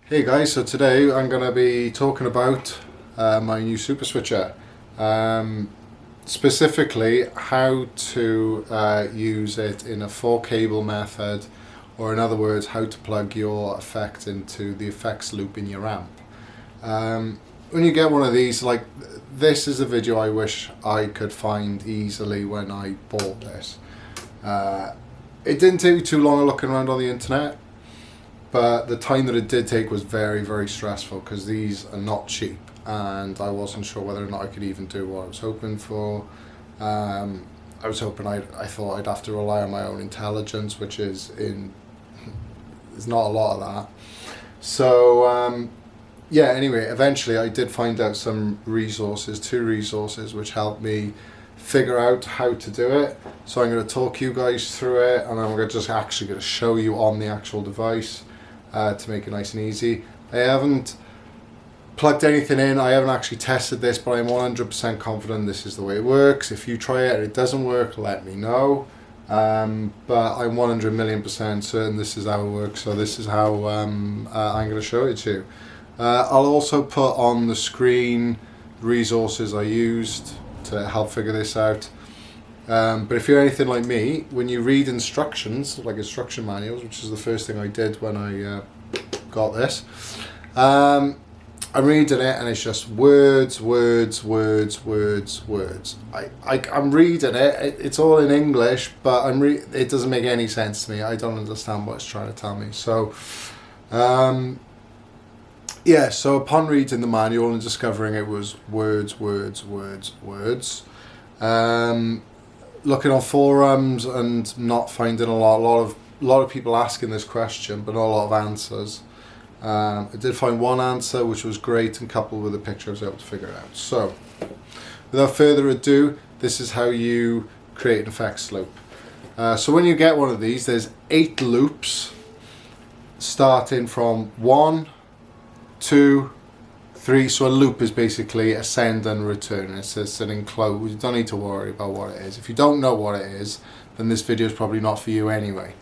Hey guys, so today I'm going to be talking about my new Super Switcher. Specifically how to use it in a 4 cable method, or in other words how to plug your effect into the effects loop in your amp. When you get one of these, like this is a video I wish I could find easily when I bought this. It didn't take me too long looking around on the internet, but the time that it did take was very stressful because these are not cheap and I wasn't sure whether or not I could even do what I was hoping for. I thought I'd have to rely on my own intelligence, which is there's not a lot of that. So yeah, anyway, eventually I did find out some resources, 2 resources, which helped me figure out how to do it. So I'm going to talk you guys through it, and I'm just actually going to show you on the actual device to make it nice and easy. I haven't plugged anything in, I haven't actually tested this, but I'm 100% confident this is the way it works. If you try it and it doesn't work, let me know. But I'm 100 million % certain this is how it works, so this is how I'm going to show it to you. I'll also put on the screen resources I used to help figure this out. But if you're anything like me, when you read instructions, like instruction manuals, which is the first thing I did when I got this, I'm reading it and it's just words. I'm reading it, it's all in English, but it doesn't make any sense to me. I don't understand what it's trying to tell me. So yeah, so upon reading the manual and discovering it was words. Looking on forums and not finding a lot of people asking this question, but not a lot of answers. I did find one answer which was great, and coupled with a picture I was able to figure it out. So without further ado, this is how you create an effects loop. So when you get one of these, there's 8 loops starting from 1, 2, 3, so a loop is basically a send and return. It's an enclosed. You don't need to worry about what it is. If you don't know what it is, then this video is probably not for you anyway.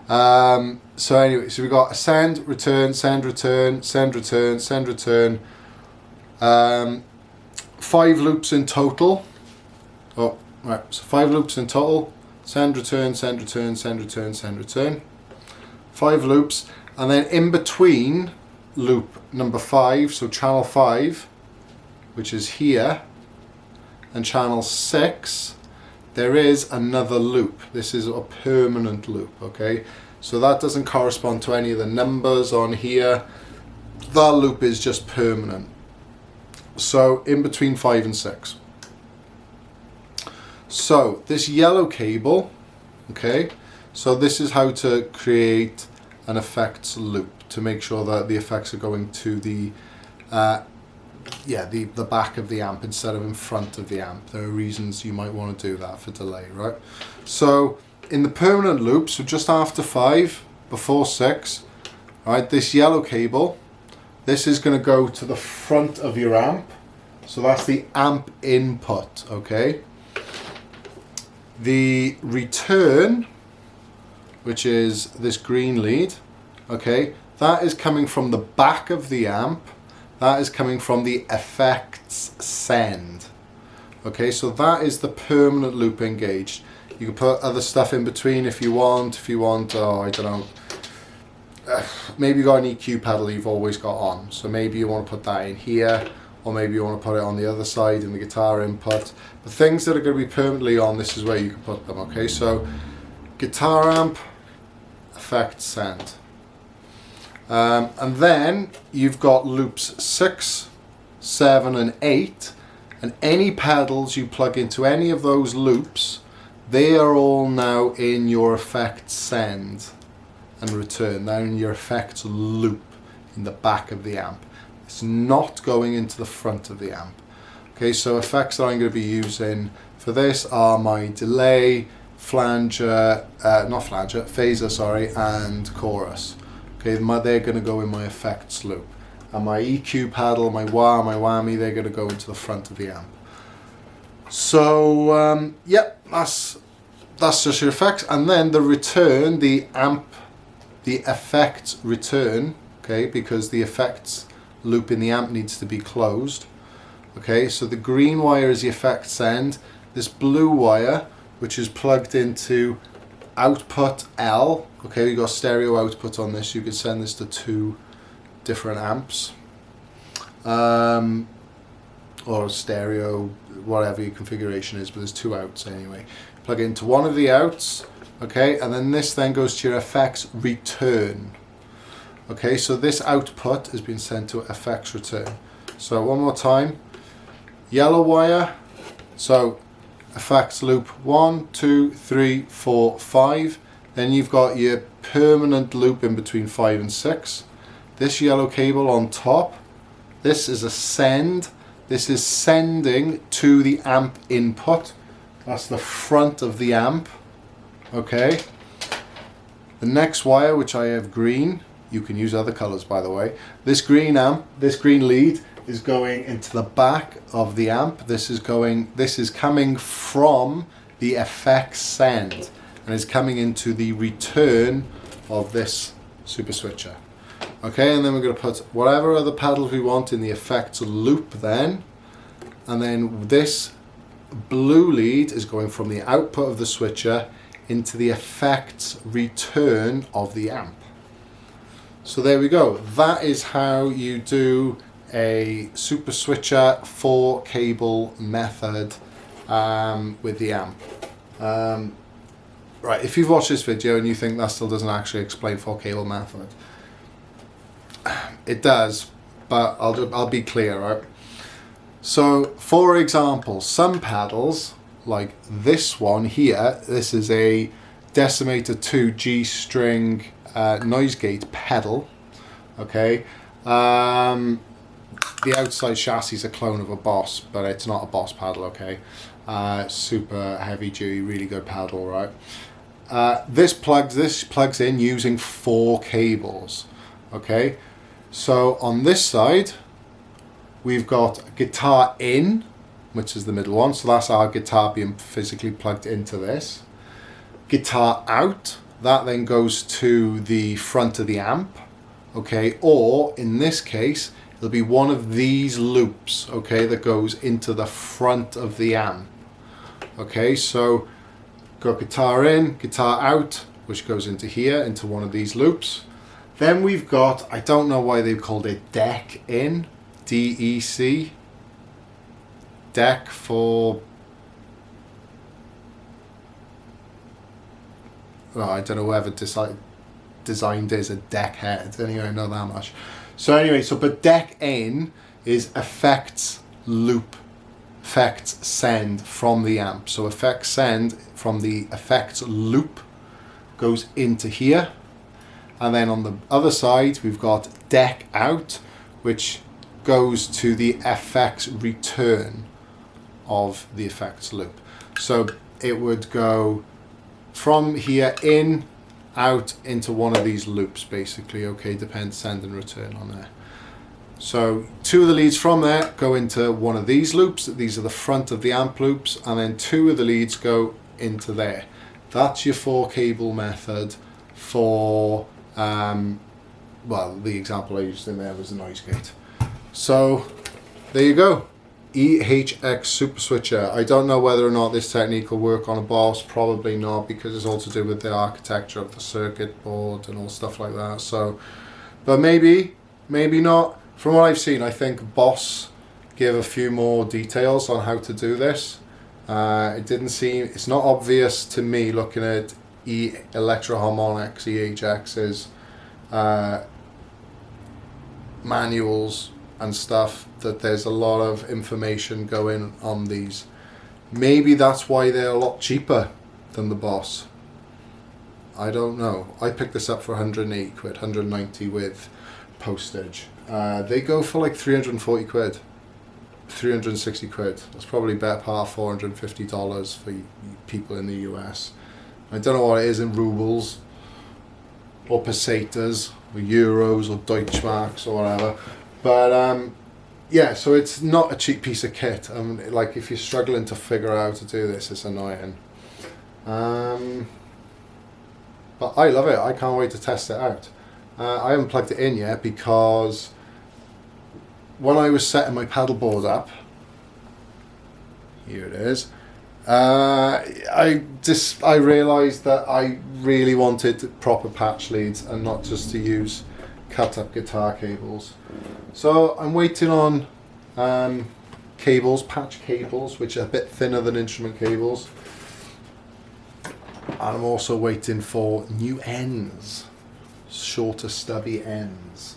So anyway, so we've got a send, return, send, return, send, return, send, return. 5 loops in total. Oh, right. So 5 loops in total. Send, return, send, return, send, return, send, return. 5 loops, and then in between loop number 5, so channel 5, which is here, and channel 6, there is another loop. This is a permanent loop, okay? So that doesn't correspond to any of the numbers on here. That loop is just permanent. So in between 5 and 6. So this yellow cable, okay, so this is how to create an effects loop, to make sure that the effects are going to the back of the amp instead of in front of the amp. There are reasons you might want to do that for delay, right? So in the permanent loop, so just after 5, before 6, right, this yellow cable, this is going to go to the front of your amp. So that's the amp input, okay? The return, which is this green lead, okay, that is coming from the back of the amp. That is coming from the effects send. Okay, so that is the permanent loop engaged. You can put other stuff in between if you want. Oh, I don't know. Maybe you got an EQ pedal you've always got on. So maybe you want to put that in here, or maybe you want to put it on the other side in the guitar input. The things that are going to be permanently on, this is where you can put them. Okay, so guitar amp, effects send. And then you've got loops 6, 7 and 8, and any pedals you plug into any of those loops, they are all now in your effects send and return. They're in your effects loop in the back of the amp. It's not going into the front of the amp. Okay, so effects that I'm going to be using for this are my delay, phaser, and chorus. Okay, they're going to go in my effects loop. And my EQ pedal, my wah, my whammy, they're going to go into the front of the amp. So, yep, that's just your effects. And then the return, the effects return, okay, because the effects loop in the amp needs to be closed. Okay, so the green wire is the effect send. This blue wire, which is plugged into output L, okay, you got stereo output on this, you could send this to 2 different amps, or stereo, whatever your configuration is, but there's 2 outs anyway. Plug it into one of the outs, okay, and then this then goes to your effects return. Okay, so this output has been sent to effects return. So one more time, yellow wire, so effects loop 1, 2, 3, 4, 5. Then you've got your permanent loop in between 5 and 6. This yellow cable on top, this is a send. This is sending to the amp input. That's the front of the amp. Okay. The next wire, which I have green, you can use other colors by the way. This green lead is going into the back of the amp. This is coming from the effects send and is coming into the return of this super switcher. Okay, and then we're going to put whatever other pedals we want in the effects loop then, and then this blue lead is going from the output of the switcher into the effects return of the amp. So there we go. That is how you do a super switcher 4 cable method with the amp. Right, if you've watched this video and you think that still doesn't actually explain 4 cable method, it does, but I'll be clear, right? So for example, some pedals like this one here, this is a Decimator 2 G string noise gate pedal. Okay, the outside chassis is a clone of a Boss, but it's not a Boss pedal. Okay, super heavy duty, really good pedal, right? This plugs in using 4 cables. Okay, so on this side we've got guitar in, which is the middle one, so that's our guitar being physically plugged into this. Guitar out, that then goes to the front of the amp, okay, or in this case there'll be one of these loops, okay, that goes into the front of the amp. Okay, so got guitar in, guitar out, which goes into here, into one of these loops. Then we've got, I don't know why they've called it deck in, D-E-C, deck for, well, I don't know whoever designed is a deck head, anyway, I know that much. So anyway, but deck in is effects loop, effects send from the amp. So effects send from the effects loop goes into here, and then on the other side we've got deck out, which goes to the effects return of the effects loop. So it would go from here in, out, into one of these loops basically, okay, depends, send and return on there. So 2 of the leads from there go into one of these loops, these are the front of the amp loops, and then 2 of the leads go into there. That's your 4 cable method for, well, the example I used in there was the noise gate. So there you go, EHX Super Switcher. I don't know whether or not this technique will work on a Boss, probably not, because it's all to do with the architecture of the circuit board and all stuff like that. So, but maybe not. From what I've seen, I think Boss give a few more details on how to do this. It didn't seem, it's not obvious to me looking at Electro Harmonix, EHX's manuals and stuff, that there's a lot of information going on these. Maybe that's why they're a lot cheaper than the Boss. I don't know. I picked this up for 180 quid, 190 with postage. They go for like 340 quid, 360 quid. That's probably better part of $450 for people in the US. I don't know what it is in rubles or pesetas or euros or Deutschmarks or whatever, but yeah, so it's not a cheap piece of kit. Like if you're struggling to figure out how to do this, it's annoying. But I love it. I can't wait to test it out. I haven't plugged it in yet because when I was setting my pedal board up, here it is, I realised that I really wanted proper patch leads and not just to use cut up guitar cables. So I'm waiting on cables, patch cables, which are a bit thinner than instrument cables. And I'm also waiting for new ends, shorter stubby ends.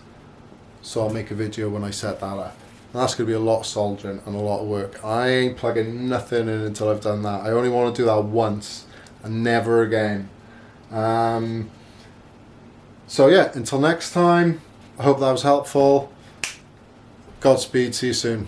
So I'll make a video when I set that up. And that's going to be a lot of soldering and a lot of work. I ain't plugging nothing in until I've done that. I only want to do that once and never again. So yeah, until next time, I hope that was helpful. Godspeed, see you soon.